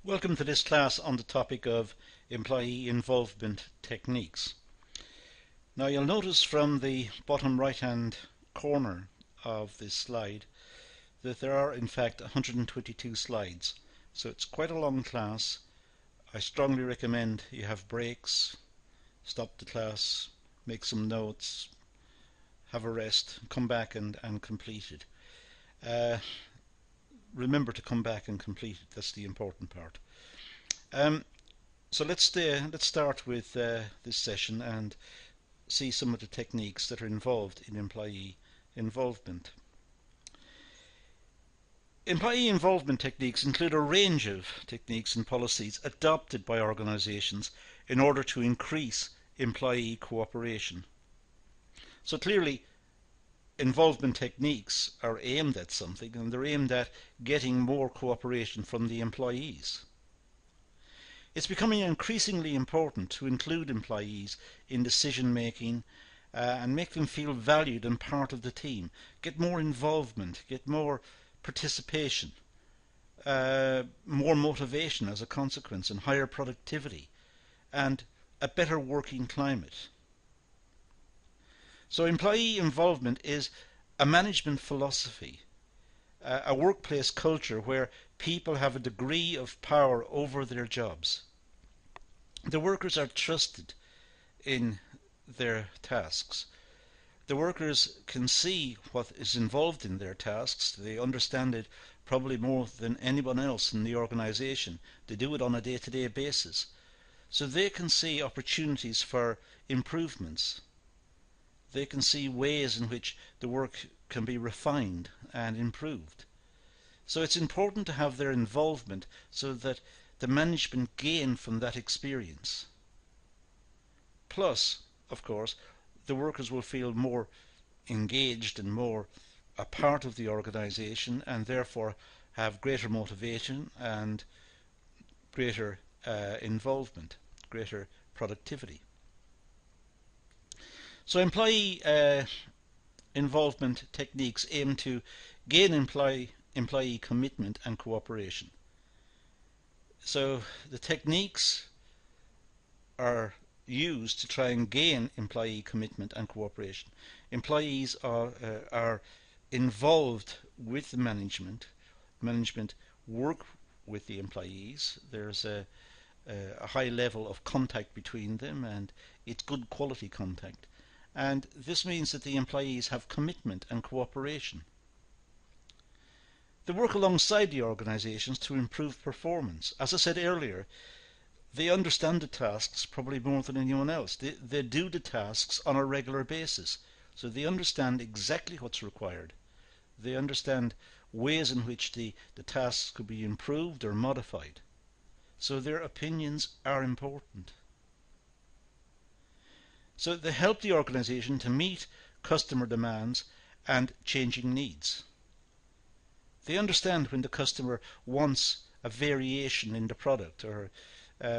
Welcome to this class on the topic of employee involvement techniques. Now you'll notice from the bottom right hand corner of this slide that there are in fact 122 slides. So it's quite a long class. I strongly recommend you have breaks, stop the class, make some notes, have a rest, come back and complete it. Remember to come back and complete it. That's the important part. So let's start with this session and see some of the techniques that are involved in employee involvement. Employee involvement techniques include a range of techniques and policies adopted by organizations in order to increase employee cooperation. So clearly, involvement techniques are aimed at something, and they're aimed at getting more cooperation from the employees. It's becoming increasingly important to include employees in decision making and make them feel valued and part of the team. Get more involvement, get more participation, more motivation as a consequence, and higher productivity, and a better working climate. So employee involvement is a management philosophy, a workplace culture where people have a degree of power over their jobs. The workers are trusted in their tasks. The workers can see what is involved in their tasks. They understand it probably more than anyone else in the organization. They do it on a day-to-day basis. So they can see opportunities for improvements. They can see ways in which the work can be refined and improved. So it's important to have their involvement so that the management gain from that experience. Plus, of course, the workers will feel more engaged and more a part of the organization, and therefore have greater motivation and greater involvement, greater productivity. So employee involvement techniques aim to gain employee commitment and cooperation. So the techniques are used to try and gain employee commitment and cooperation. Employees are involved with the management. Management work with the employees. There's a high level of contact between them, and it's good quality contact. And this means that the employees have commitment and cooperation. They work alongside the organizations to improve performance. As I said earlier, they understand the tasks probably more than anyone else. They do the tasks on a regular basis, so they understand exactly what's required. They understand ways in which the tasks could be improved or modified. So their opinions are important. So they help the organization to meet customer demands and changing needs. They understand when the customer wants a variation in the product, or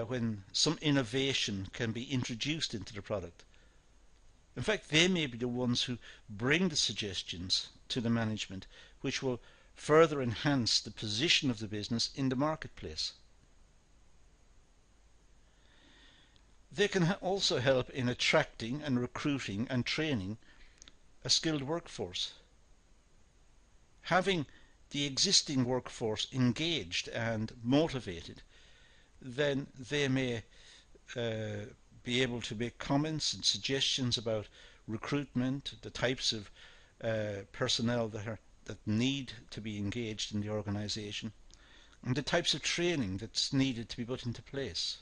when some innovation can be introduced into the product. In fact, they may be the ones who bring the suggestions to the management, which will further enhance the position of the business in the marketplace. They can also help in attracting and recruiting and training a skilled workforce. Having the existing workforce engaged and motivated, then they may be able to make comments and suggestions about recruitment, the types of personnel that need to be engaged in the organization, and the types of training that's needed to be put into place.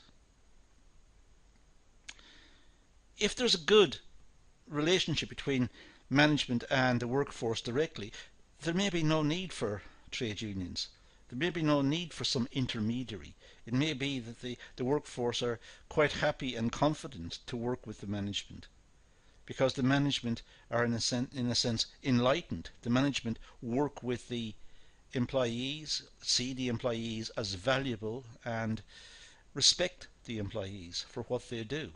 If there's a good relationship between management and the workforce directly, there may be no need for trade unions. There may be no need for some intermediary. It may be that the workforce are quite happy and confident to work with the management, because the management are in a sense enlightened. The management work with the employees, see the employees as valuable, and respect the employees for what they do.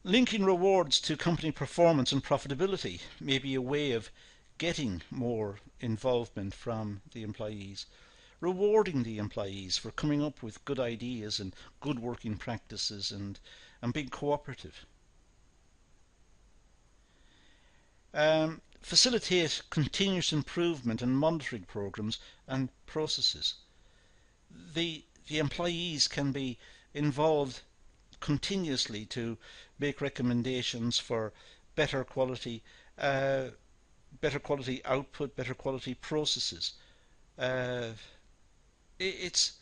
Linking rewards to company performance and profitability may be a way of getting more involvement from the employees. rewarding the employees for coming up with good ideas and good working practices and being cooperative. Facilitate continuous improvement and monitoring programs and processes. The employees can be involved continuously to make recommendations for better quality output, better quality processes. It's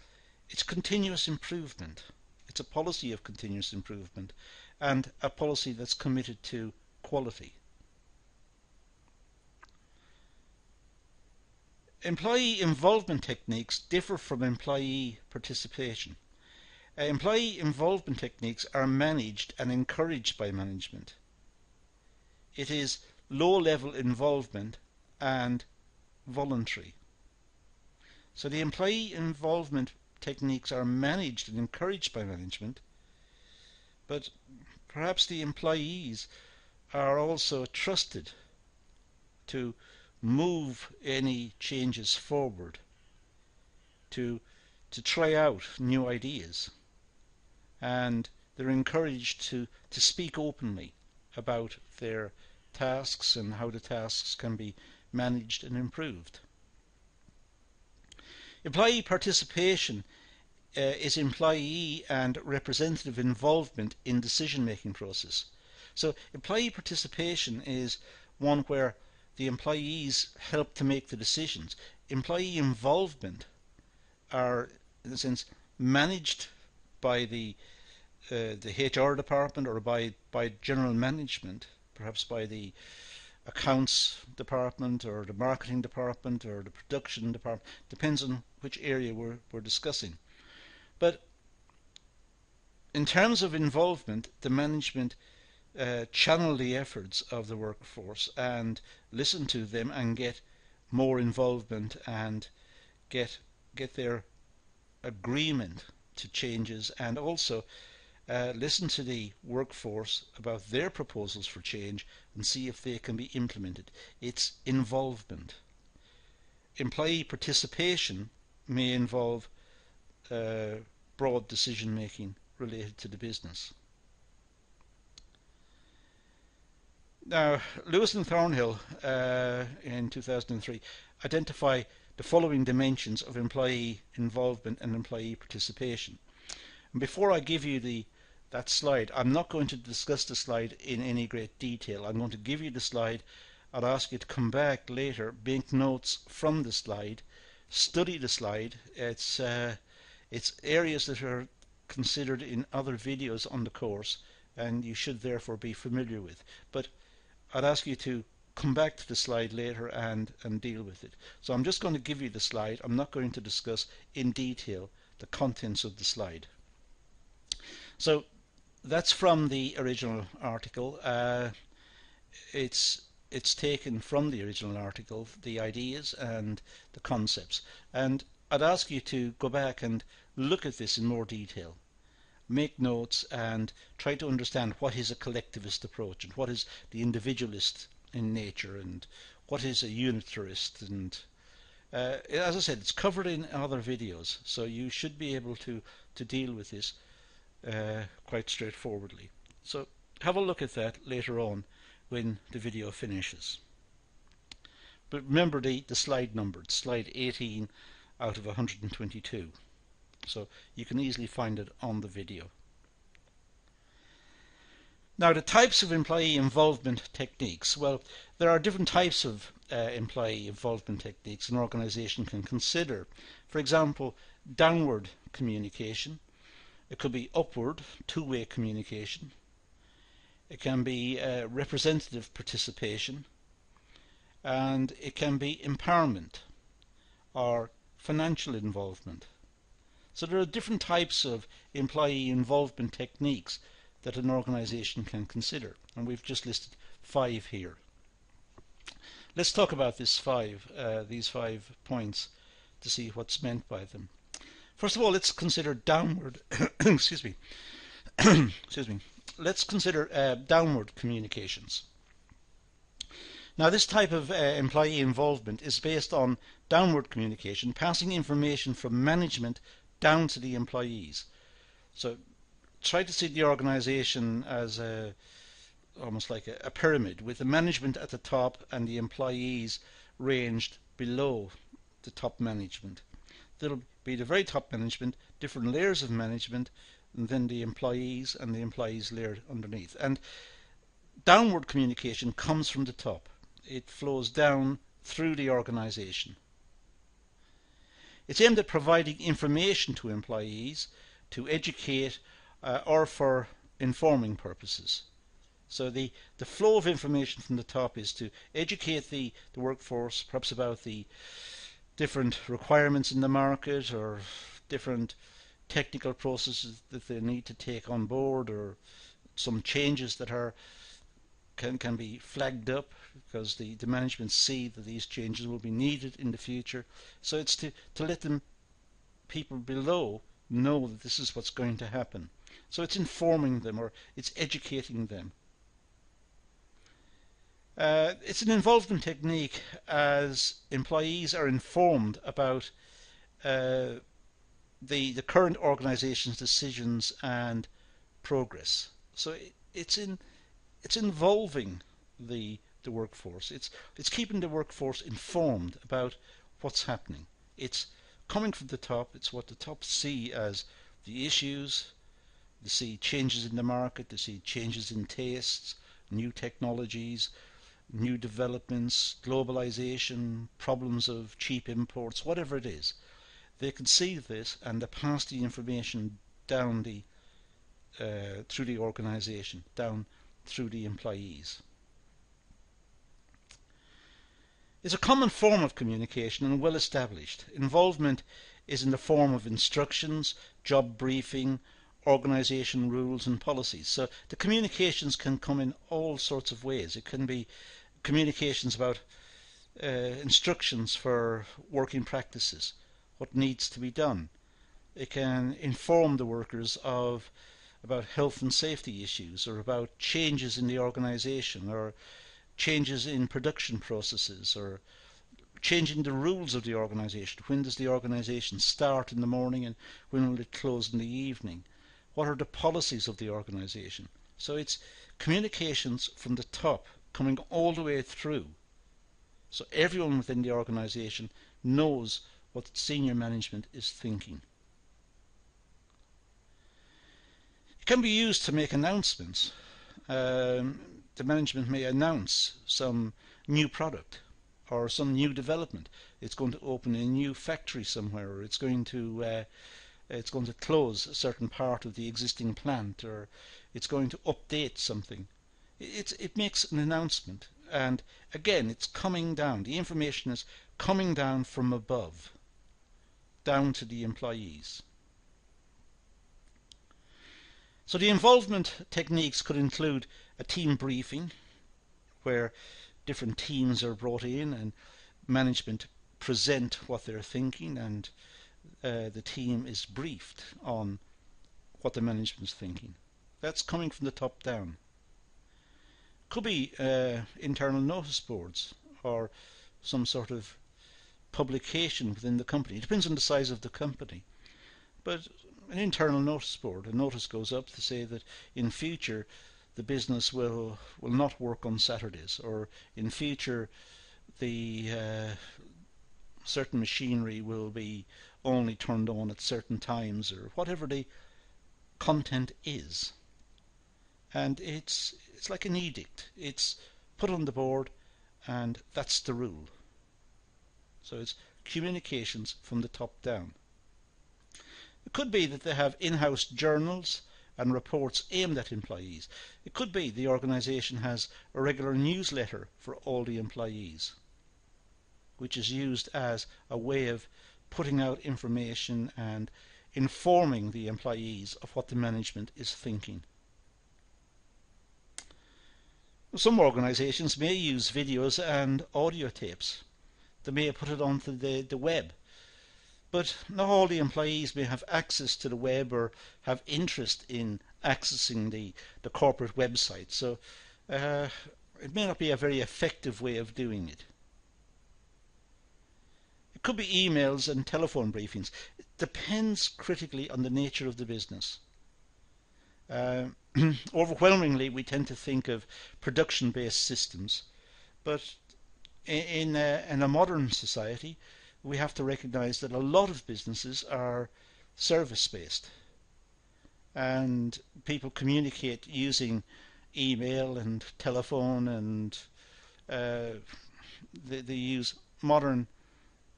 continuous improvement. It's a policy of continuous improvement and a policy that's committed to quality. Employee involvement techniques differ from employee participation. Employee involvement techniques are managed and encouraged by management. It is low-level involvement and voluntary. So the employee involvement techniques are managed and encouraged by management, but perhaps the employees are also trusted to move any changes forward, to try out new ideas, and they're encouraged to speak openly about their tasks and how the tasks can be managed and improved. Employee participation is employee and representative involvement in decision-making process. So employee participation is one where the employees help to make the decisions. Employee involvement are, in a sense, managed by the HR department or by general management, perhaps by the accounts department or the marketing department or the production department. Depends on which area we're discussing. But in terms of involvement, the management channel the efforts of the workforce and listen to them and get more involvement and get their agreement to changes, and also listen to the workforce about their proposals for change and see if they can be implemented. It's involvement. Employee participation may involve broad decision making related to the business. Now, Lewis and Thornhill in 2003 identify the following dimensions of employee involvement and employee participation. And before I give you that slide, I'm not going to discuss the slide in any great detail. I'm going to give you the slide. I'll ask you to come back later, make notes from the slide, study the slide. It's areas that are considered in other videos on the course, and you should therefore be familiar with. But I'd ask you to come back to the slide later and deal with it. So I'm just going to give you the slide. I'm not going to discuss in detail the contents of the slide. So that's from the original article. It's taken from the original article, the ideas and the concepts. And I'd ask you to go back and look at this in more detail. Make notes and try to understand what is a collectivist approach and what is the individualist in nature and what is a unitarist. And as I said, it's covered in other videos, so you should be able to deal with this quite straightforwardly. So have a look at that later on when the video finishes. But remember the slide numbered, slide 18 out of 122. So you can easily find it on the video. Now, the types of employee involvement techniques. Well, there are different types of employee involvement techniques an organisation can consider. For example, downward communication. It could be upward, two-way communication. It can be representative participation. And it can be empowerment or financial involvement. So there are different types of employee involvement techniques that an organisation can consider, and we've just listed 5 here. Let's talk about these five points to see what's meant by them. First of all, let's consider downward excuse me. Let's consider downward communications. Now, this type of employee involvement is based on downward communication, passing information from management down to the employees. So try to see the organization as almost like a pyramid, with the management at the top and the employees ranged below the top management. There'll be the very top management, different layers of management, and then the employees and the employees layered underneath. And downward communication comes from the top. It flows down through the organization. It's aimed at providing information to employees to educate or for informing purposes. So the flow of information from the top is to educate the workforce, perhaps about the different requirements in the market or different technical processes that they need to take on board, or some changes that can be flagged up because the management see that these changes will be needed in the future. So it's to let them, people below, know that this is what's going to happen. So it's informing them, or it's educating them. It's an involvement technique as employees are informed about the current organization's decisions and progress. So it's involving the workforce. It's keeping the workforce informed about what's happening. It's coming from the top. It's what the top see as the issues. They see changes in the market. They see changes in tastes, new technologies, new developments, globalization, problems of cheap imports, whatever it is. They can see this and they pass the information down through the organization, down through the employees. It's a common form of communication and well established. Involvement is in the form of instructions, job briefing, organization rules and policies. So the communications can come in all sorts of ways. It can be communications about instructions for working practices, what needs to be done. It can inform the workers about health and safety issues, or about changes in the organization, or changes in production processes, or changing the rules of the organization. When does the organization start in the morning and when will it close in the evening? What are the policies of the organization? So it's communications from the top coming all the way through. So everyone within the organization knows what senior management is thinking. It can be used to make announcements. The management may announce some new product or some new development. It's going to open a new factory somewhere, or it's going to close a certain part of the existing plant, or it's going to update something. It makes an announcement, and again it's coming down. The information is coming down from above, down to the employees. So the involvement techniques could include a team briefing, where different teams are brought in and management present what they're thinking, and the team is briefed on what the management's thinking. That's coming from the top down. Could be internal notice boards or some sort of publication within the company. It depends on the size of the company. But an internal notice board, a notice goes up to say that in future the business will not work on Saturdays, or in future the certain machinery will be only turned on at certain times, or whatever the content is. And it's like an edict. It's put on the board, and that's the rule. So it's communications from the top down. It could be that they have in-house journals and reports aimed at employees. It could be the organisation has a regular newsletter for all the employees, which is used as a way of putting out information and informing the employees of what the management is thinking. Some organisations may use videos and audio tapes. They may put it onto the web. But not all the employees may have access to the web or have interest in accessing the corporate website. So it may not be a very effective way of doing it. It could be emails and telephone briefings. It depends critically on the nature of the business. Overwhelmingly, we tend to think of production-based systems, but in a modern society, we have to recognize that a lot of businesses are service-based, and people communicate using email and telephone, and they use modern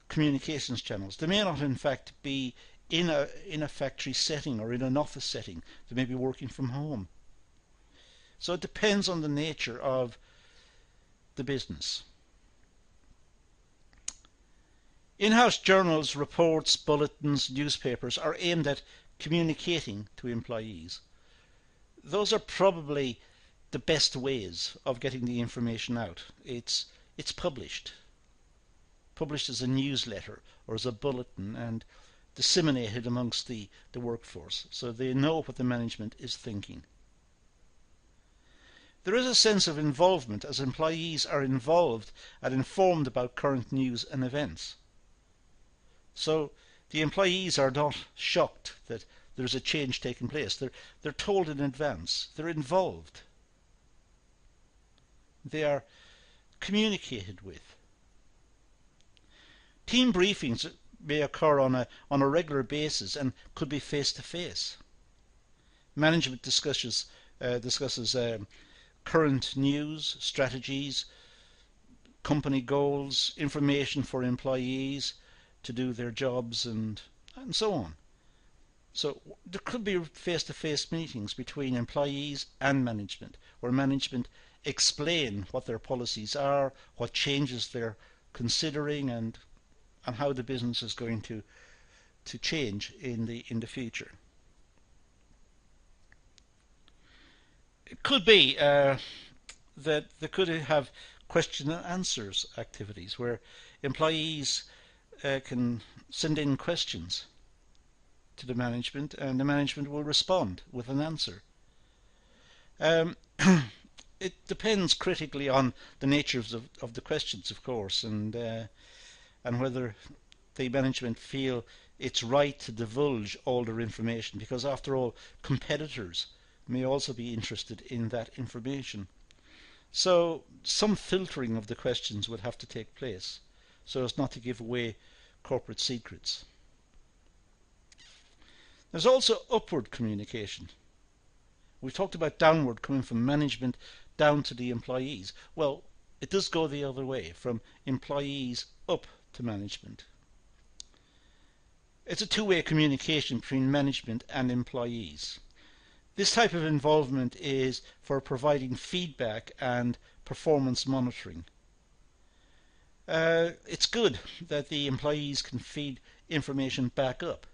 communications channels. They may not in fact be in a factory setting or in an office setting. They may be working from home. So it depends on the nature of the business. In-house journals, reports, bulletins, newspapers are aimed at communicating to employees. Those are probably the best ways of getting the information out. It's published as a newsletter or as a bulletin, and disseminated amongst the workforce, so they know what the management is thinking. There is a sense of involvement, as employees are involved and informed about current news and events. So the employees are not shocked that there's a change taking place. They're told in advance. They're involved. They are communicated with. Team briefings may occur on a regular basis and could be face-to-face. Management discusses current news, strategies, company goals, information for employees to do their jobs, and so on. So there could be face-to-face meetings between employees and management, where management explain what their policies are, what changes they're considering, and how the business is going to change in the future. It could be that they could have question and answers activities where employees can send in questions to the management, and the management will respond with an answer. It depends critically on the nature of the questions, of course, and whether the management feel it's right to divulge all their information, because after all, competitors may also be interested in that information. So some filtering of the questions would have to take place so as not to give away corporate secrets. There's also upward communication. We've talked about downward, coming from management down to the employees. Well, it does go the other way, from employees up to management. It's a two-way communication between management and employees. This type of involvement is for providing feedback and performance monitoring. It's good that the employees can feed information back up.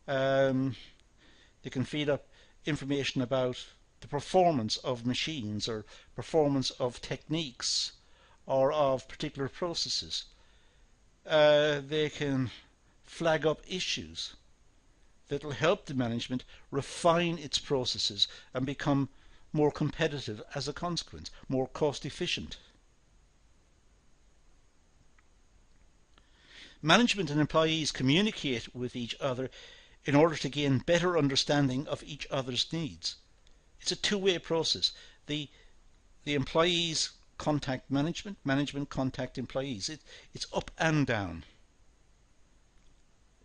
They can feed up information about the performance of machines, or performance of techniques, or of particular processes. They can flag up issues that will help the management refine its processes and become more competitive as a consequence, more cost efficient. Management and employees communicate with each other in order to gain better understanding of each other's needs. It's a two-way process. The employees contact management, management contact employees. It's up and down.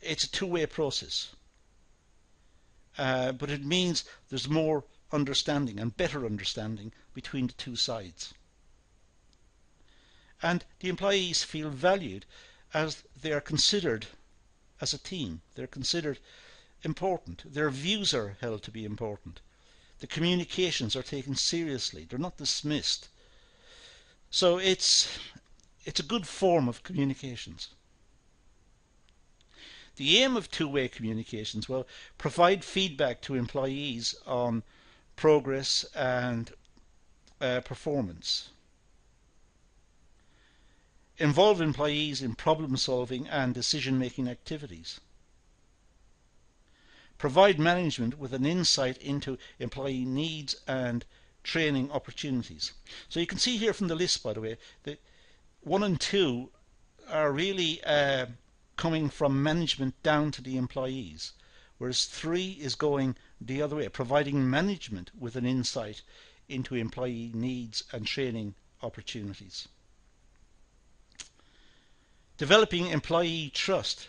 It's a two-way process. But it means there's more understanding and better understanding between the two sides. And the employees feel valued as they are considered as a team. They're considered important. Their views are held to be important. The communications are taken seriously. They're not dismissed. So it's a good form of communications. The aim of two-way communications, well, provide feedback to employees on progress and performance. Involve employees in problem solving and decision making activities. Provide management with an insight into employee needs and training opportunities. So you can see here from the list, by the way, that 1 and 2 are really coming from management down to the employees, whereas 3 is going the other way, providing management with an insight into employee needs and training opportunities. Developing employee trust,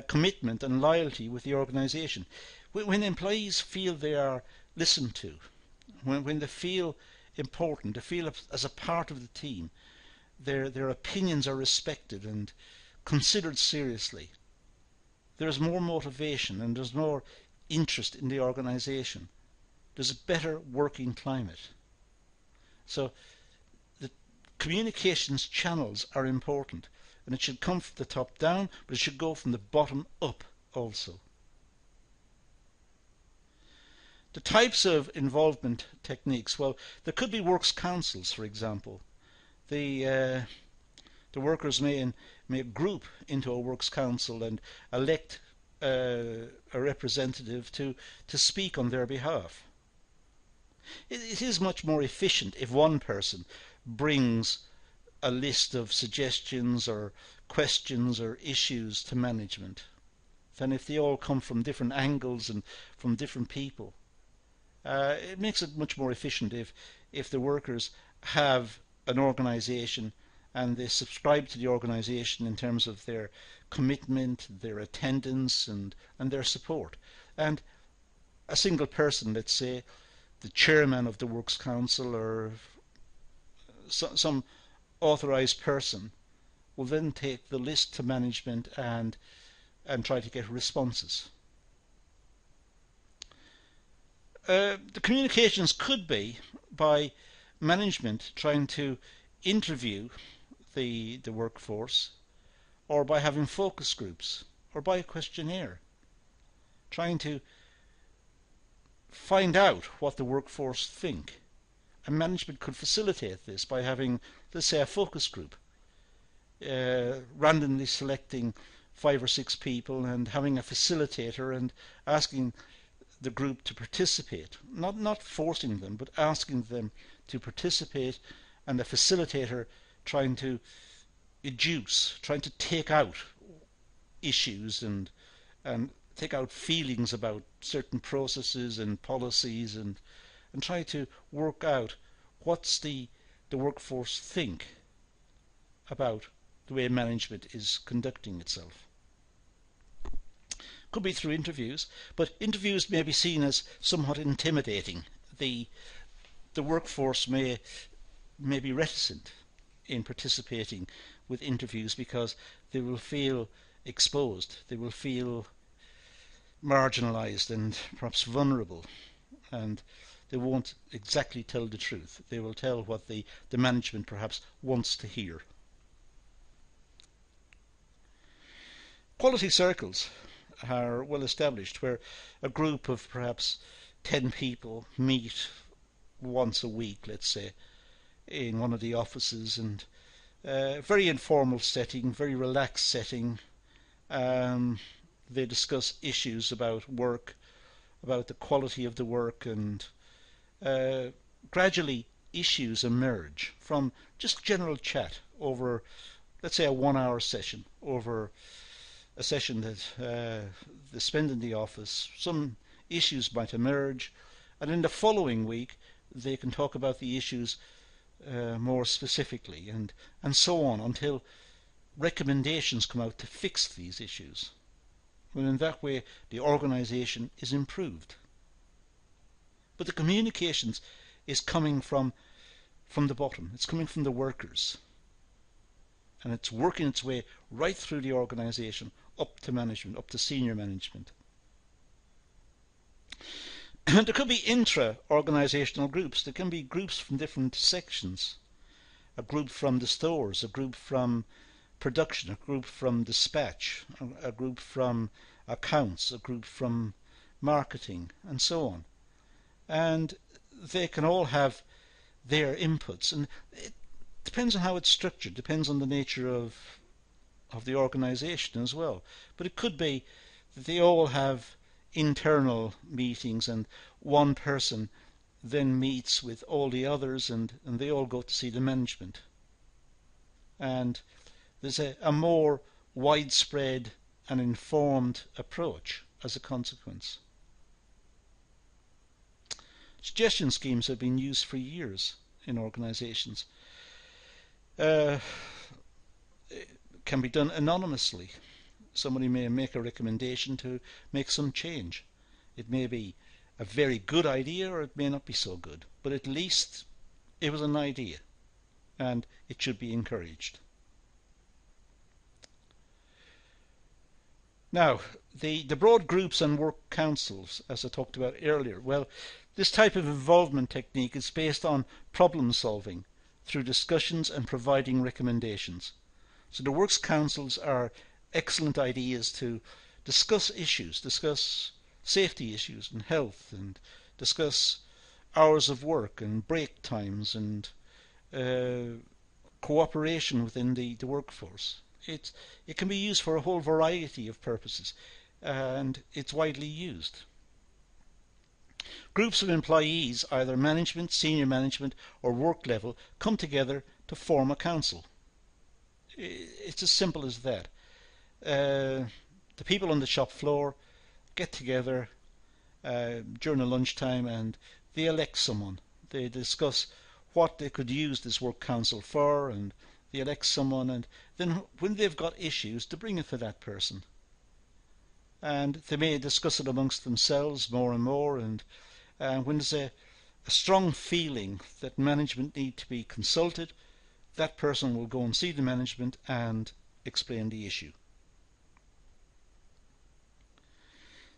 commitment and loyalty with the organisation. When employees feel they are listened to, when they feel important, they feel as a part of the team, their opinions are respected and considered seriously, there's more motivation and there's more interest in the organisation. There's a better working climate. So the communications channels are important, and it should come from the top down, but it should go from the bottom up also. The types of involvement techniques, well, there could be works councils, for example. The workers may group into a works council and elect a representative to speak on their behalf. It is much more efficient if one person brings a list of suggestions or questions or issues to management than if they all come from different angles and from different people. It makes it much more efficient if the workers have an organisation and they subscribe to the organisation in terms of their commitment, their attendance and their support. And a single person, let's say the chairman of the Works Council or some authorised person, will then take the list to management and try to get responses. The communications could be by management trying to interview the workforce, or by having focus groups, or by a questionnaire, trying to find out what the workforce think. And management could facilitate this by having, let's say, a focus group, randomly selecting 5 or 6 people and having a facilitator and asking the group to participate, not forcing them, but asking them to participate, and a facilitator trying to educe, trying to take out issues and take out feelings about certain processes and policies and try to work out what's the workforce think about the way management is conducting itself. Could be through interviews, but interviews may be seen as somewhat intimidating. The workforce may be reticent in participating with interviews because they will feel exposed, they will feel marginalised and perhaps vulnerable, and they won't exactly tell the truth. They will tell what the management perhaps wants to hear. Quality circles are well established, where a group of perhaps 10 people meet once a week, let's say, in one of the offices, and very informal setting, very relaxed setting. They discuss issues about work, about the quality of the work, and gradually issues emerge from just general chat over, let's say, a 1-hour session, over a session that they spend in the office. Some issues might emerge, and in the following week they can talk about the issues more specifically, and so on, until recommendations come out to fix these issues. And in that way the organisation is improved. But the communications is coming from the bottom. It's coming from the workers, and it's working its way right through the organisation up to management, up to senior management. There could be intra-organisational groups. There can be groups from different sections. A group from the stores, a group from production, a group from dispatch, a group from accounts, a group from marketing, and so on. And they can all have their inputs, and it depends on how it's structured, depends on the nature of the organisation as well. But it could be that they all have internal meetings, and one person then meets with all the others, and they all go to see the management. And there's a more widespread and informed approach as a consequence. Suggestion schemes have been used for years in organisations. It can be done anonymously. Somebody may make a recommendation to make some change. It may be a very good idea, or it may not be so good, but at least it was an idea, and it should be encouraged. Now, the broad groups and work councils, as I talked about earlier, well, this type of involvement technique is based on problem solving through discussions and providing recommendations. So the works councils are excellent ideas to discuss issues, discuss safety issues and health, and discuss hours of work and break times and cooperation within the workforce. It can be used for a whole variety of purposes, and it's widely used. Groups of employees, either management, senior management or work level, come together to form a council. It's as simple as that. The people on the shop floor get together during a lunchtime and they elect someone. They discuss what they could use this work council for, and they elect someone, and then when they've got issues, they bring it for that person. And they may discuss it amongst themselves more and more, and when there's a strong feeling that management need to be consulted, that person will go and see the management and explain the issue.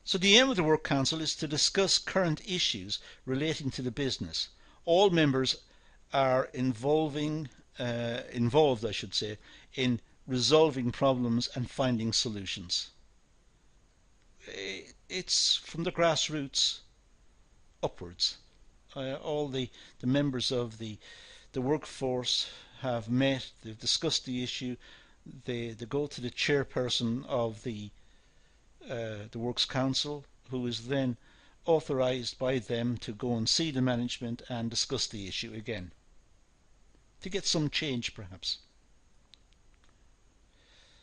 So the aim of the Work Council is to discuss current issues relating to the business. All members are involved, I should say, in resolving problems and finding solutions. It's from the grassroots upwards. All the members of the workforce have met, they've discussed the issue, they go to the chairperson of the Works Council, who is then authorised by them to go and see the management and discuss the issue again, to get some change perhaps.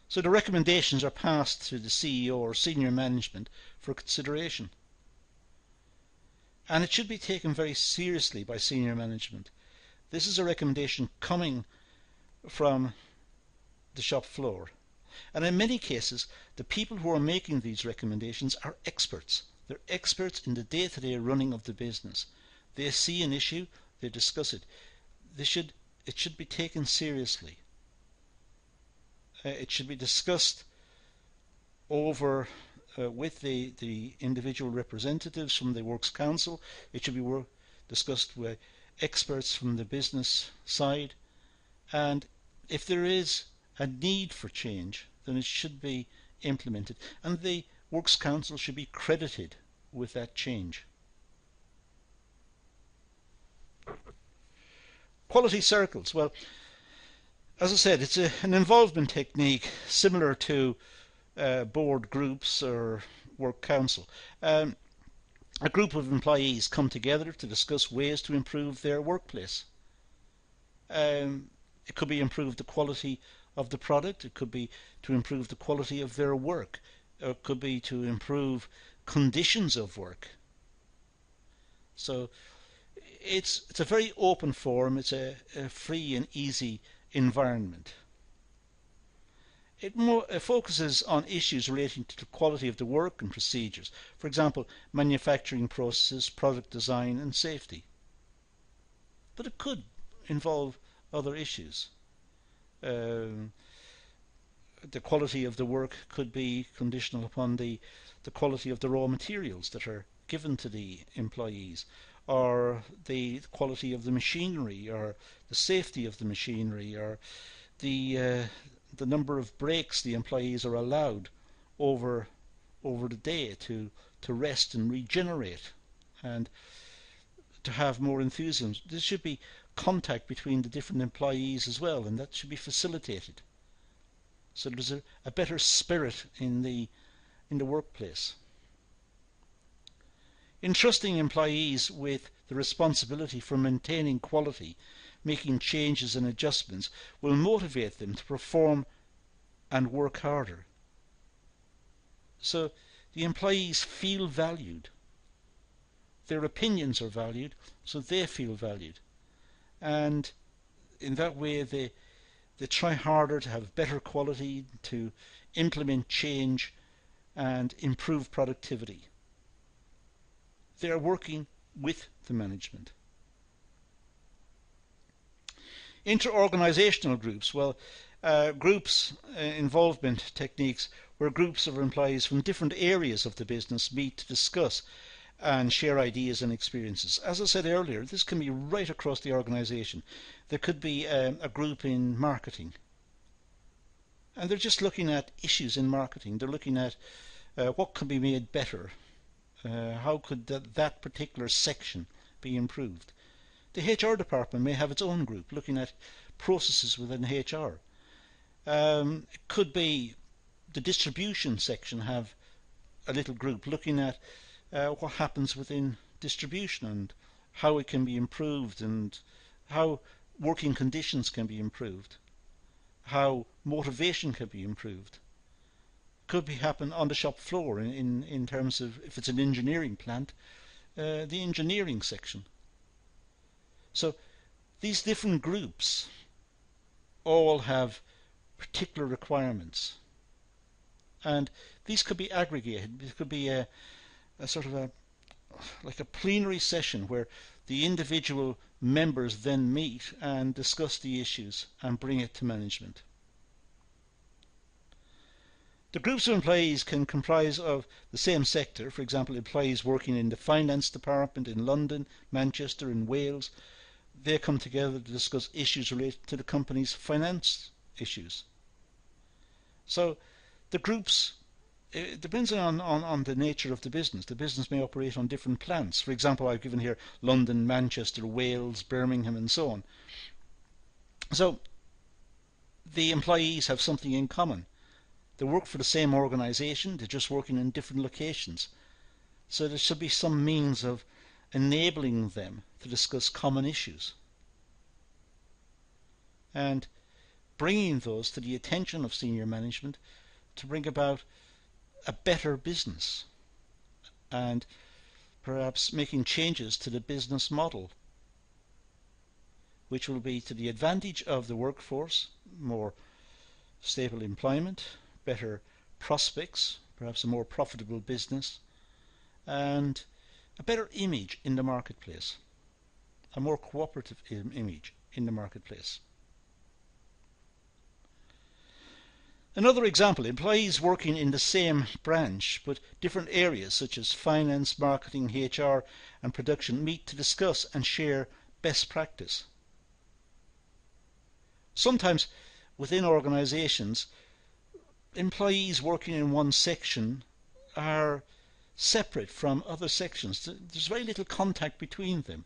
So the recommendations are passed to the CEO or senior management for consideration. And it should be taken very seriously by senior management. This is a recommendation coming from the shop floor. And in many cases, the people who are making these recommendations are experts. They're experts in the day-to-day running of the business. They see an issue, they discuss it. It should be taken seriously. It should be discussed over with the individual representatives from the Works Council. It should be discussed with experts from the business side. And if there is a need for change, then it should be implemented. And the Works Council should be credited with that change. Quality circles. Well, as I said, it's an involvement technique similar to board groups or work council. A group of employees come together to discuss ways to improve their workplace. It could be improve the quality of the product, it could be to improve the quality of their work, or it could be to improve conditions of work. So it's a very open forum, it's a free and easy environment. It focuses on issues relating to the quality of the work and procedures. For example, manufacturing processes, product design and safety. But it could involve other issues. The quality of the work could be conditional upon the quality of the raw materials that are given to the employees, or the quality of the machinery, or the safety of the machinery, or the number of breaks the employees are allowed over the day to rest and regenerate and to have more enthusiasm. There should be contact between the different employees as well, and that should be facilitated. So there's a better spirit in the workplace. Entrusting employees with the responsibility for maintaining quality, making changes and adjustments, will motivate them to perform and work harder. So the employees feel valued. Their opinions are valued, so they feel valued. And in that way they try harder to have better quality, to implement change and improve productivity. They are working with the management. Inter-organisational groups. Well, groups involvement techniques where groups of employees from different areas of the business meet to discuss and share ideas and experiences. As I said earlier, this can be right across the organisation. There could be a group in marketing, and they're just looking at issues in marketing. They're looking at what can be made better. How could that particular section be improved? The HR department may have its own group looking at processes within HR. It could be the distribution section have a little group looking at what happens within distribution and how it can be improved and how working conditions can be improved, how motivation can be improved. Could happen on the shop floor in terms of, if it's an engineering plant, the engineering section. So these different groups all have particular requirements, and these could be aggregated. It could be a sort of like a plenary session where the individual members then meet and discuss the issues and bring it to management. The groups of employees can comprise of the same sector, for example, employees working in the finance department in London, Manchester and Wales. They come together to discuss issues related to the company's finance issues. So the groups, it depends on the nature of the business. The business may operate on different plants. For example, I've given here London, Manchester, Wales, Birmingham and so on. So the employees have something in common. They work for the same organisation, they're just working in different locations. So there should be some means of enabling them to discuss common issues and bringing those to the attention of senior management to bring about a better business and perhaps making changes to the business model, which will be to the advantage of the workforce, more stable employment, better prospects, perhaps a more profitable business, and a better image in the marketplace, a more cooperative image in the marketplace. Another example, employees working in the same branch but different areas such as finance, marketing, HR and production meet to discuss and share best practice. Sometimes within organisations, employees working in one section are separate from other sections. There's very little contact between them.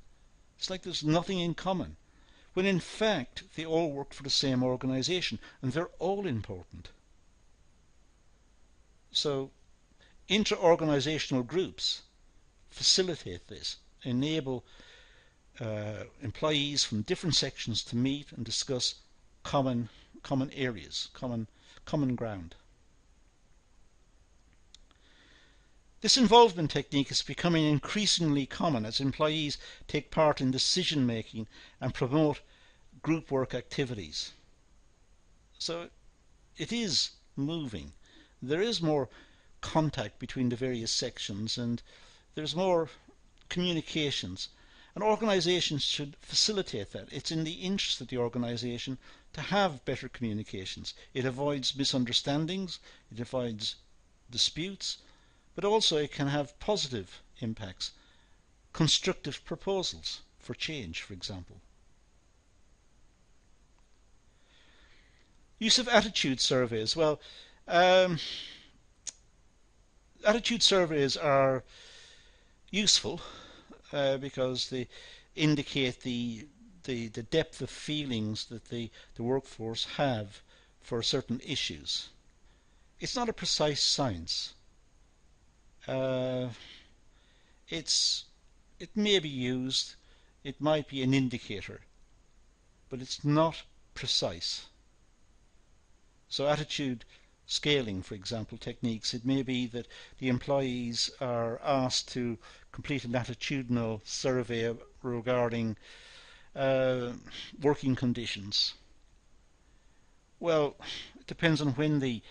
It's like there's nothing in common, when in fact they all work for the same organisation and they're all important. So inter-organisational groups facilitate this, enable employees from different sections to meet and discuss common areas, common ground. This involvement technique is becoming increasingly common as employees take part in decision making and promote group work activities. So it is moving. There is more contact between the various sections and there's more communications, and organisations should facilitate that. It's in the interest of the organisation to have better communications. It avoids misunderstandings, it avoids disputes, but also it can have positive impacts, constructive proposals for change, for example. Use of attitude surveys. Well, attitude surveys are useful because they indicate the depth of feelings that the workforce have for certain issues. It's not a precise science. It's It may be used, it might be an indicator, but it's not precise. So attitude scaling, for example, techniques, it may be that the employees are asked to complete an attitudinal survey regarding working conditions. Well, it depends on when the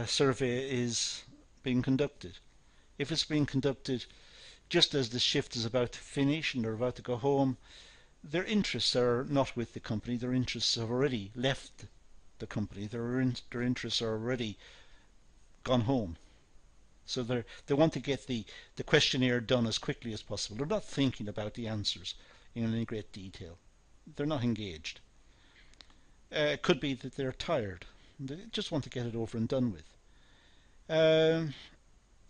survey is being conducted. If it's being conducted just as the shift is about to finish and they're about to go home, their interests are not with the company. Their interests have already left the company. Their interests are already gone home. So they want to get the questionnaire done as quickly as possible. They're not thinking about the answers in any great detail. They're not engaged. It could be that they're tired. They just want to get it over and done with.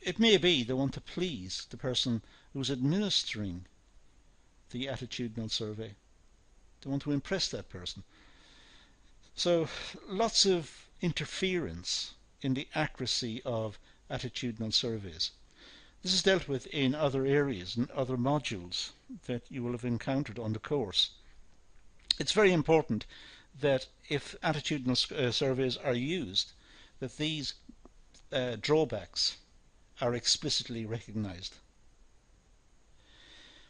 It may be they want to please the person who's administering the attitudinal survey. They want to impress that person. So lots of interference in the accuracy of attitudinal surveys. This is dealt with in other areas and other modules that you will have encountered on the course. It's very important that if attitudinal surveys are used, that these drawbacks are explicitly recognized.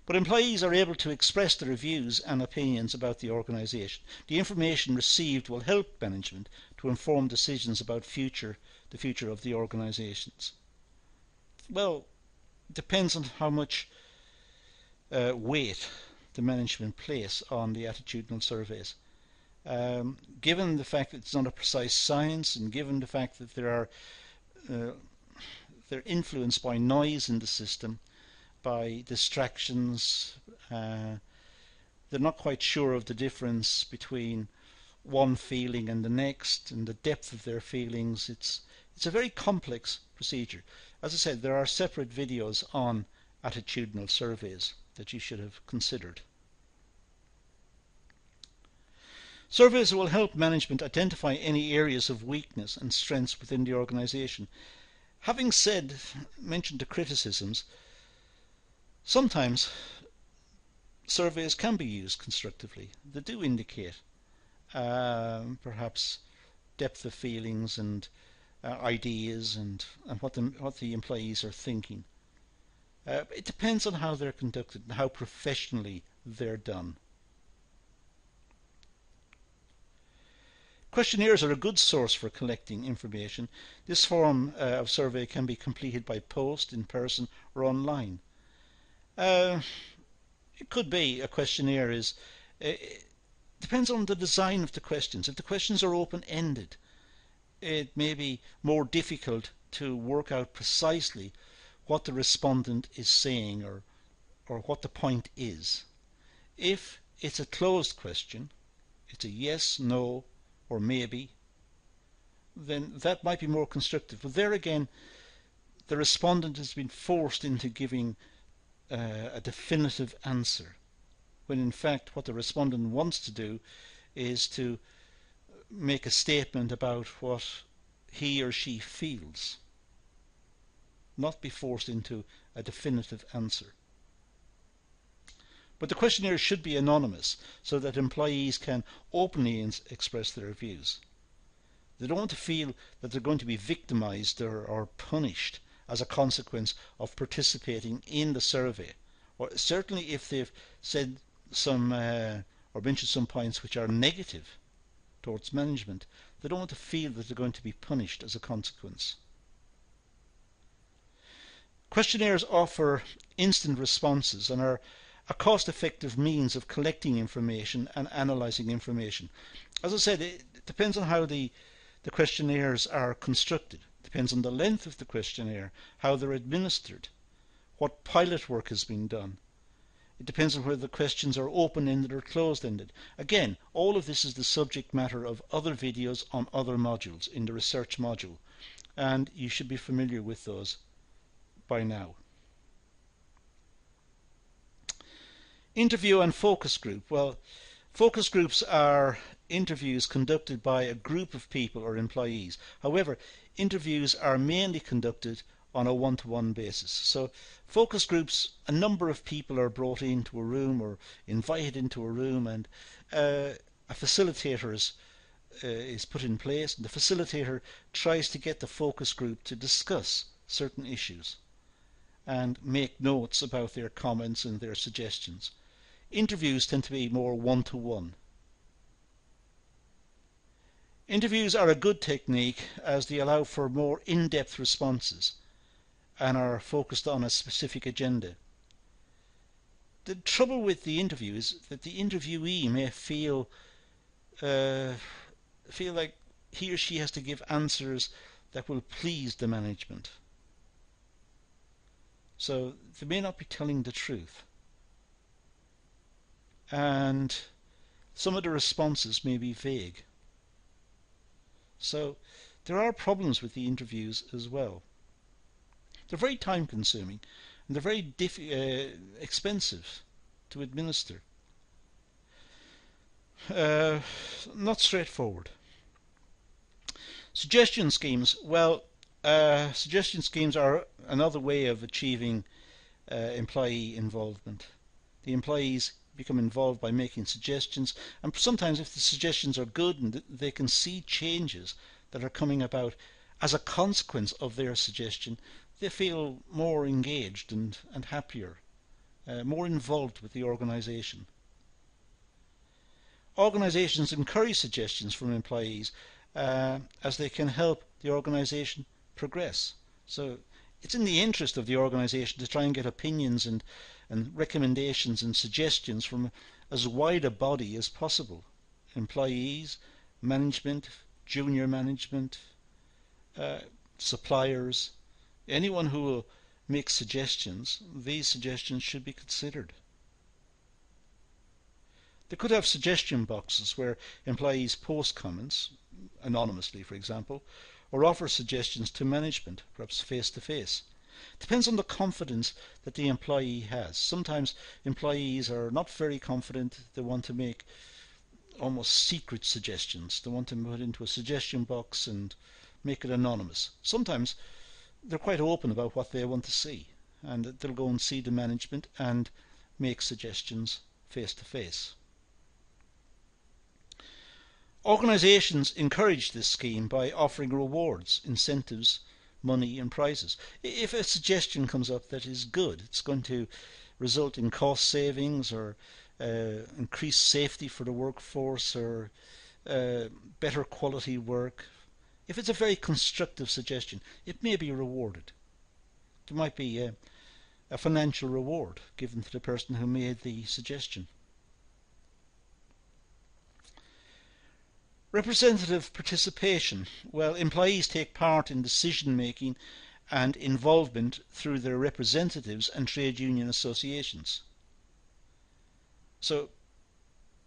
But employees are able to express their views and opinions about the organization. The information received will help management to inform decisions about the future of the organizations. Well, it depends on how much weight the management place on the attitudinal surveys. Given the fact that it's not a precise science, and given the fact that they're influenced by noise in the system, by distractions, they're not quite sure of the difference between one feeling and the next, and the depth of their feelings. It's a very complex procedure. As I said, there are separate videos on attitudinal surveys that you should have considered. Surveys will help management identify any areas of weakness and strengths within the organization. Having mentioned the criticisms, sometimes surveys can be used constructively. They do indicate perhaps depth of feelings and ideas and what the employees are thinking. It depends on how they're conducted and how professionally they're done. Questionnaires are a good source for collecting information. This form of survey can be completed by post, in person, or online. It could be a questionnaire it depends on the design of the questions. If the questions are open-ended, it may be more difficult to work out precisely what the respondent is saying or what the point is. If it's a closed question, it's a yes, no, or maybe, then that might be more constructive. But there again, the respondent has been forced into giving a definitive answer, when in fact what the respondent wants to do is to make a statement about what he or she feels, not be forced into a definitive answer. But the questionnaire should be anonymous so that employees can openly express their views. They don't want to feel that they're going to be victimized or punished as a consequence of participating in the survey. Or certainly if they've said some or mentioned some points which are negative towards management, they don't want to feel that they're going to be punished as a consequence. Questionnaires offer instant responses and are a cost-effective means of collecting information and analysing information. As I said, it depends on how the questionnaires are constructed. It depends on the length of the questionnaire, how they're administered, what pilot work has been done. It depends on whether the questions are open-ended or closed-ended. Again, all of this is the subject matter of other videos on other modules in the research module, and you should be familiar with those by now. Interview and focus group. Well, focus groups are interviews conducted by a group of people or employees. However, interviews are mainly conducted on a one-to-one basis. So focus groups, a number of people are brought into a room or invited into a room, and a facilitator is put in place, and the facilitator tries to get the focus group to discuss certain issues and make notes about their comments and their suggestions. Interviews tend to be more one-to-one. Interviews are a good technique as they allow for more in-depth responses and are focused on a specific agenda. The trouble with the interview is that the interviewee may feel like he or she has to give answers that will please the management. So they may not be telling the truth. And some of the responses may be vague. So there are problems with the interviews as well. They're very time consuming and they're very expensive to administer. Not straightforward. Suggestion schemes. Well, suggestion schemes are another way of achieving employee involvement. The employees become involved by making suggestions, and sometimes if the suggestions are good and they can see changes that are coming about as a consequence of their suggestion, they feel more engaged and happier, more involved with the organisation. Organisations encourage suggestions from employees as they can help the organisation progress. So it's in the interest of the organisation to try and get opinions and recommendations and suggestions from as wide a body as possible. Employees, management, junior management, suppliers, anyone who will make suggestions, these suggestions should be considered. They could have suggestion boxes where employees post comments, anonymously for example, or offer suggestions to management, perhaps face to face. Depends on the confidence that the employee has. Sometimes employees are not very confident. They want to make almost secret suggestions. They want to put into a suggestion box and make it anonymous. Sometimes they're quite open about what they want to see, and they'll go and see the management and make suggestions face to face. Organisations encourage this scheme by offering rewards, incentives, money and prizes. If a suggestion comes up that is good, it's going to result in cost savings or increased safety for the workforce or better quality work. If it's a very constructive suggestion, it may be rewarded. There might be a financial reward given to the person who made the suggestion. Representative participation. Well, employees take part in decision making and involvement through their representatives and trade union associations. So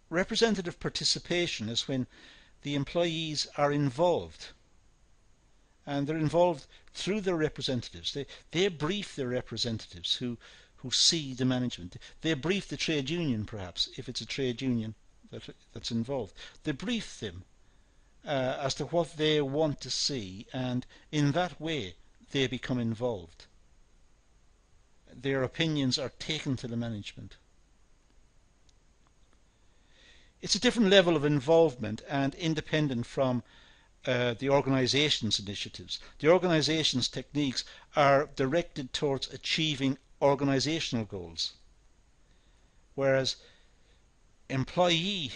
representative participation is when the employees are involved, and they're involved through their representatives. They brief their representatives who see the management. They brief the trade union, perhaps, if it's a trade union that's involved. They brief them as to what they want to see, and in that way they become involved. Their opinions are taken to the management. It's a different level of involvement and independent from the organisation's initiatives. The organisation's techniques are directed towards achieving organisational goals, whereas employee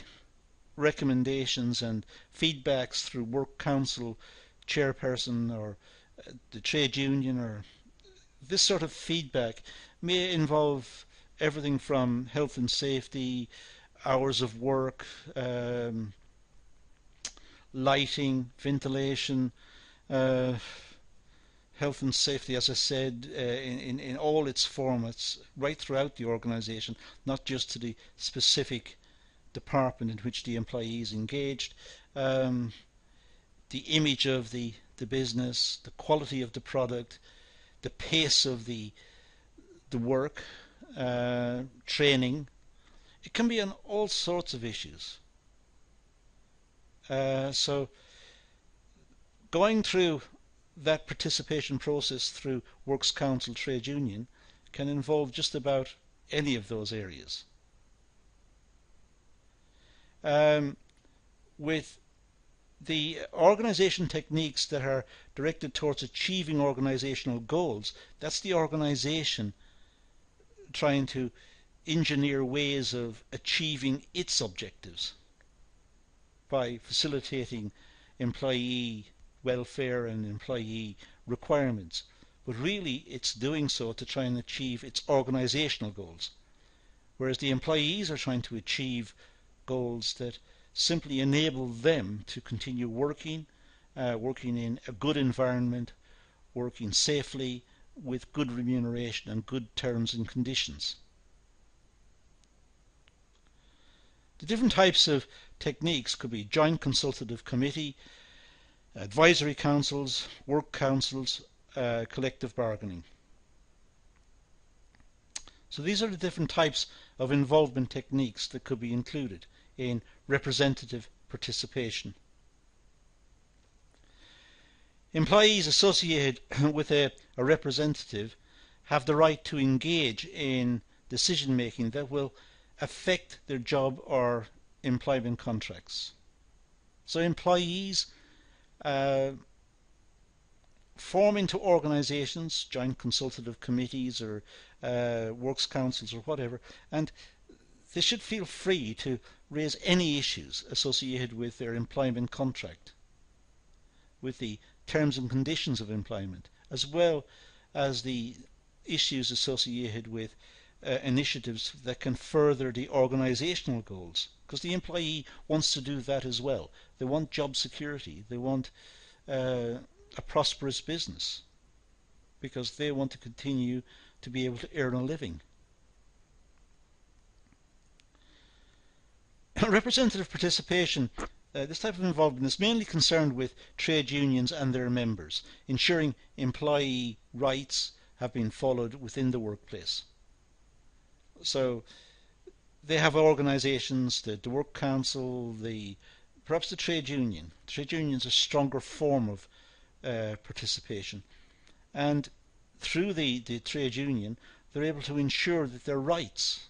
recommendations and feedbacks through work council, chairperson or the trade union, or this sort of feedback may involve everything from health and safety, hours of work, lighting, ventilation, health and safety, as I said, in all its formats, right throughout the organisation, not just to the specific department in which the employee is engaged. The image of the business, the quality of the product, the pace of the work, training. It can be on all sorts of issues. So going through that participation process through Works Council trade union can involve just about any of those areas. With the organisation techniques that are directed towards achieving organisational goals, that's the organisation trying to engineer ways of achieving its objectives by facilitating employee welfare and employee requirements. But really it's doing so to try and achieve its organisational goals, whereas the employees are trying to achieve goals that simply enable them to continue working in a good environment, working safely with good remuneration and good terms and conditions. The different types of techniques could be joint consultative committee, advisory councils, work councils, collective bargaining. So these are the different types of involvement techniques that could be included in representative participation. Employees associated with a representative have the right to engage in decision making that will affect their job or employment contracts. So employees form into organisations, joint consultative committees or works councils or whatever, and they should feel free to raise any issues associated with their employment contract, with the terms and conditions of employment, as well as the issues associated with initiatives that can further the organisational goals, because the employee wants to do that as well. They want job security, they want a prosperous business, because they want to continue to be able to earn a living. Representative participation, this type of involvement is mainly concerned with trade unions and their members, ensuring employee rights have been followed within the workplace. So they have organisations, the work council, perhaps the trade union. The trade union is a stronger form of participation, and through the trade union they're able to ensure that their rights,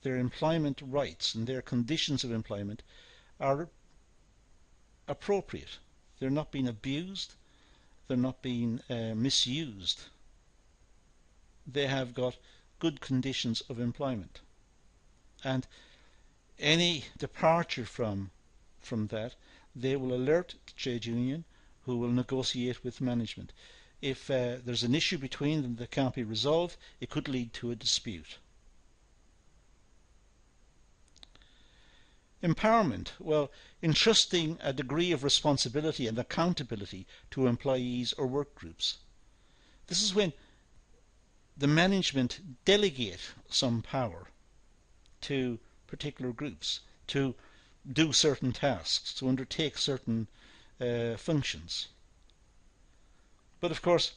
their employment rights and their conditions of employment are appropriate. They're not being abused, they're not being misused. They have got good conditions of employment, and any departure from that, they will alert the trade union, who will negotiate with management. If there's an issue between them that can't be resolved, it could lead to a dispute. Empowerment, well, entrusting a degree of responsibility and accountability to employees or work groups. This is when the management delegate some power to particular groups to do certain tasks, to undertake certain functions. But of course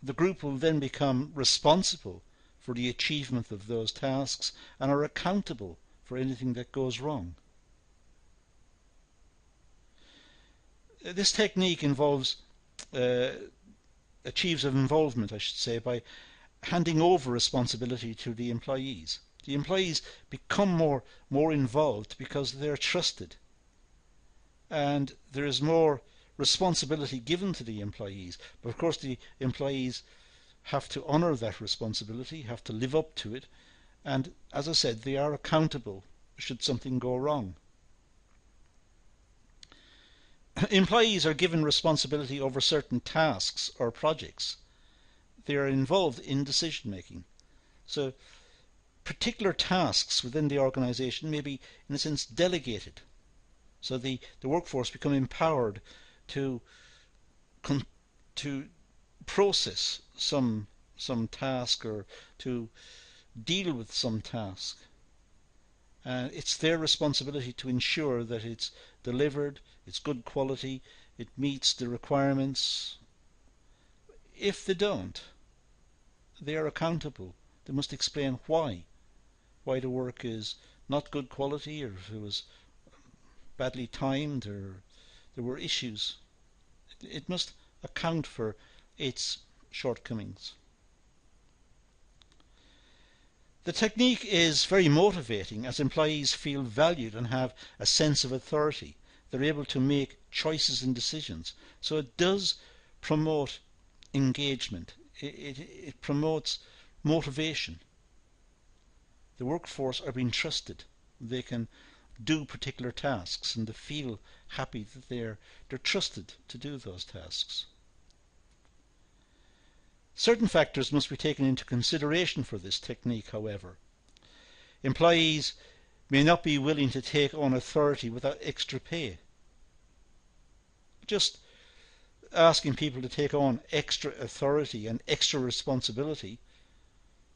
the group will then become responsible for the achievement of those tasks and are accountable for anything that goes wrong. This technique achieves involvement, I should say, by handing over responsibility to the employees. The employees become more involved because they're trusted, and there is more responsibility given to the employees. But of course the employees have to honour that responsibility, have to live up to it, and as I said, they are accountable should something go wrong. Employees are given responsibility over certain tasks or projects. They are involved in decision making. So particular tasks within the organisation may be, in a sense, delegated. So the workforce become empowered to process some task or to deal with some task. It's their responsibility to ensure that it's delivered, it's good quality, it meets the requirements. If they don't, they are accountable. They must explain why the work is not good quality, or if it was badly timed, or there were issues. It must account for its shortcomings. The technique is very motivating as employees feel valued and have a sense of authority. They're able to make choices and decisions. So it does promote engagement. It promotes motivation. The workforce are being trusted. They can do particular tasks and they feel happy that they're trusted to do those tasks. Certain factors must be taken into consideration for this technique, however. Employees may not be willing to take on authority without extra pay. Just asking people to take on extra authority and extra responsibility,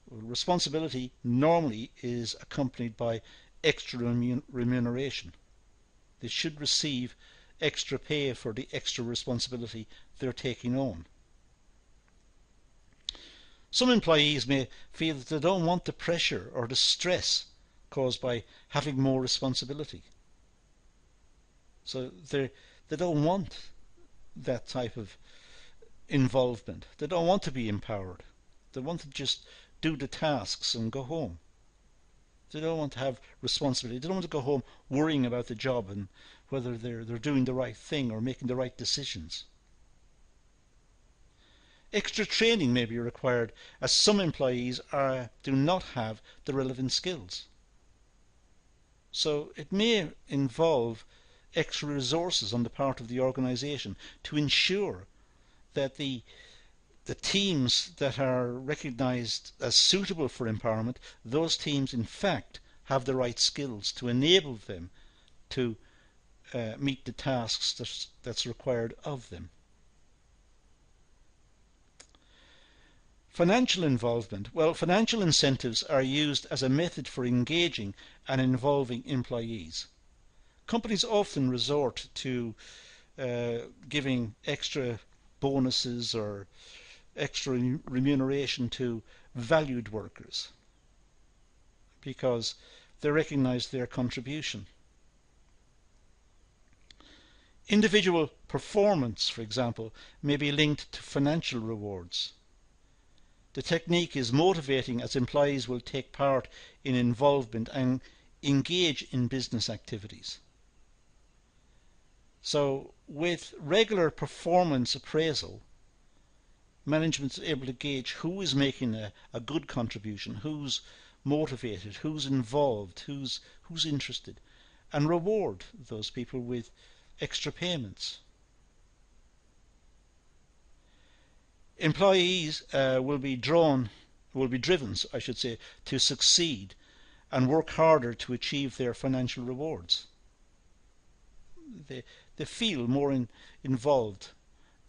well, responsibility normally is accompanied by extra remuneration. They should receive extra pay for the extra responsibility they're taking on. Some employees may feel that they don't want the pressure or the stress caused by having more responsibility. So they don't want that type of involvement. They don't want to be empowered. They want to just do the tasks and go home. They don't want to have responsibility. They don't want to go home worrying about the job and whether they're doing the right thing or making the right decisions. Extra training may be required as some employees do not have the relevant skills. So it may involve extra resources on the part of the organisation to ensure that the teams that are recognised as suitable for empowerment, those teams in fact have the right skills to enable them to meet the tasks that's required of them. Financial involvement. Well, financial incentives are used as a method for engaging and involving employees. Companies often resort to giving extra bonuses or extra remuneration to valued workers because they recognise their contribution. Individual performance, for example, may be linked to financial rewards. The technique is motivating as employees will take part in involvement and engage in business activities. So with regular performance appraisal, management is able to gauge who is making a good contribution, who's motivated, who's involved, who's interested, and reward those people with extra payments. Employees will be driven, I should say, to succeed and work harder to achieve their financial rewards. They feel more involved,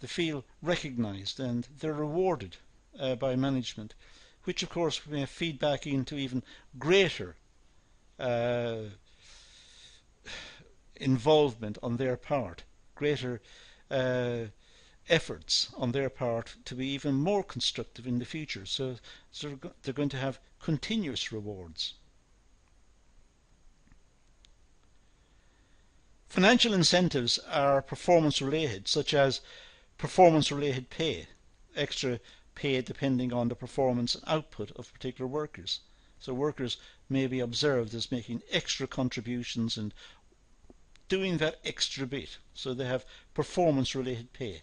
they feel recognised, and they're rewarded by management, which of course may feed back into even greater involvement on their part, greater efforts on their part to be even more constructive in the future. So they're going to have continuous rewards. Financial incentives are performance related, such as performance related pay, extra pay depending on the performance and output of particular workers. So workers may be observed as making extra contributions and doing that extra bit, so they have performance related pay.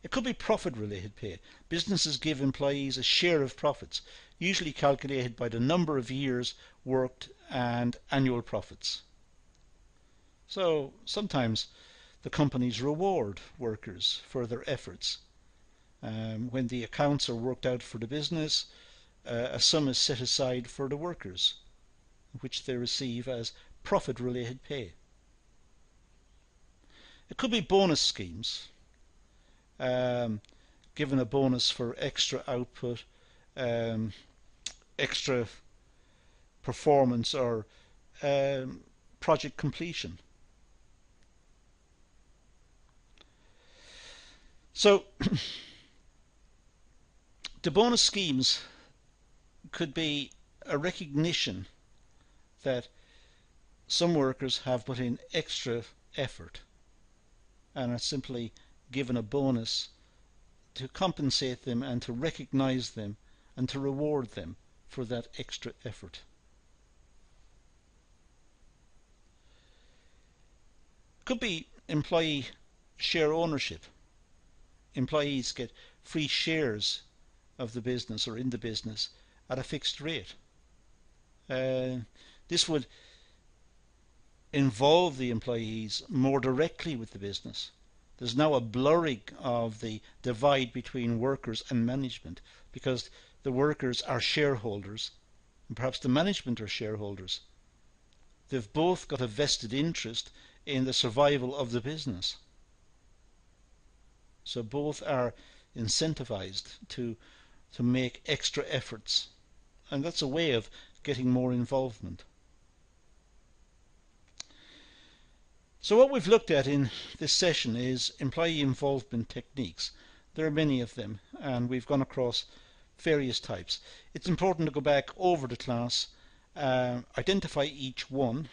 It could be profit related pay. Businesses give employees a share of profits, usually calculated by the number of years worked and annual profits. So sometimes the companies reward workers for their efforts. When the accounts are worked out for the business, a sum is set aside for the workers, which they receive as profit related pay. It could be bonus schemes. Given a bonus for extra output, extra performance, or project completion. So the bonus schemes could be a recognition that some workers have put in extra effort and are simply given a bonus to compensate them and to recognize them and to reward them for that extra effort. Could be employee share ownership. Employees get free shares of the business or in the business at a fixed rate. This would involve the employees more directly with the business. There's now a blurring of the divide between workers and management because the workers are shareholders and perhaps the management are shareholders. They've both got a vested interest in the survival of the business. So both are incentivized to make extra efforts, and that's a way of getting more involvement. So what we've looked at in this session is employee involvement techniques. There are many of them, and we've gone across various types. It's important to go back over the class, identify each one,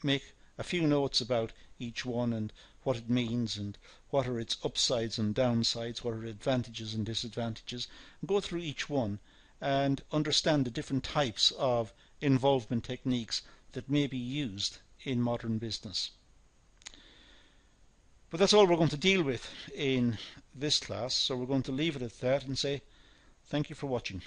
make a few notes about each one and what it means and what are its upsides and downsides, what are advantages and disadvantages, and go through each one and understand the different types of involvement techniques that may be used in modern business. But that's all we're going to deal with in this class, so we're going to leave it at that and say thank you for watching.